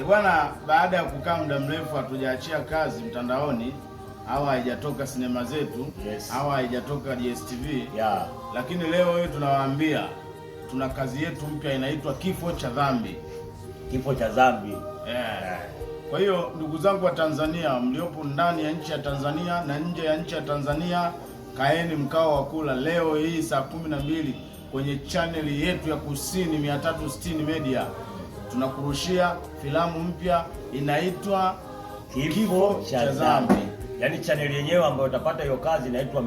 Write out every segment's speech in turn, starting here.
Bwana, baada ya kukaa muda mrefu hatujaachia kazi mtandaoni au haijatoka sinema zetu, yes, au haijatoka DSTV, yeah, lakini leo wewe tunawaambia tuna kazi yetu mpya inaitwa Kifo cha Dhambi. Kifo cha Dhambi. Yeah. Kwa hiyo ndugu zangu wa Tanzania mliopo ndani ya nchi ya Tanzania na nje ya nchi ya Tanzania, kaeni mkao wa kula leo hii saa 12 kwenye chaneli yetu ya Kusini 360 Media. Tunakurushia filamu mpya inaitwa Kifo cha Dhambi. Yaani chaneli yenyewe ambayo utapata hiyo kazi inaitwa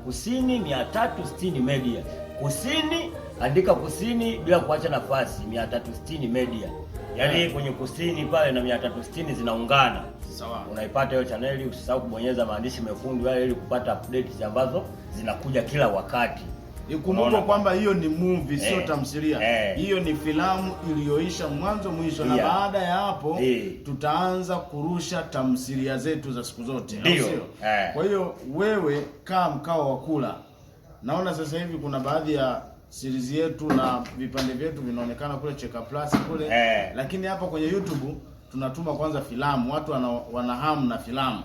Kusini 360 Media. Kusini, andika Kusini bila kuacha nafasi, 360 Media. Yaani kwenye Kusini pale na 360 zinaungana. Sawa. Unaipata hiyo chaneli, usisahau kubonyeza maandishi mekundu yale ili kupata updates ambazo zinakuja kila wakati. Ikumbuke kwamba hiyo ni movie, sio tamthilia. Hiyo ni filamu iliyoisha mwanzo mwisho, na baada ya hapo tutaanza kurusha tamthilia zetu za siku zote, sio? Kwa hiyo wewe kaa mkao wa kula. Naona sasa hivi kuna baadhi ya series yetu na vipande vyetu vinaonekana kule Cheka Plus kule, lakini hapa kwenye YouTube tunatuma kwanza filamu, watu wana hamu na filamu.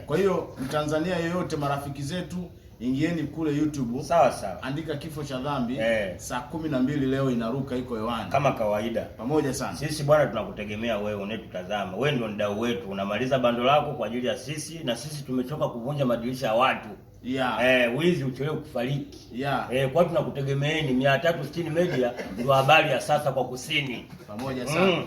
Kwa hiyo Mtanzania yeyote, marafiki zetu, ingieni kule YouTube. Sawa sawa. Andika Kifo cha Dhambi. Saa 12 leo inaruka, iko hewani. Kama kawaida. Pamoja sana. Sisi bwana tunakutegemea wewe unetutazama. Wewe ndio mdau wetu. Unamaliza bando lako kwa ajili ya sisi, na sisi tumechoka kuvunja madirisha ya watu. Yeah. Wizi uchelewe kufariki. Yeah. Kwa tunakutegemeeni 360 Media ndio habari ya sasa kwa Kusini. Pamoja sana.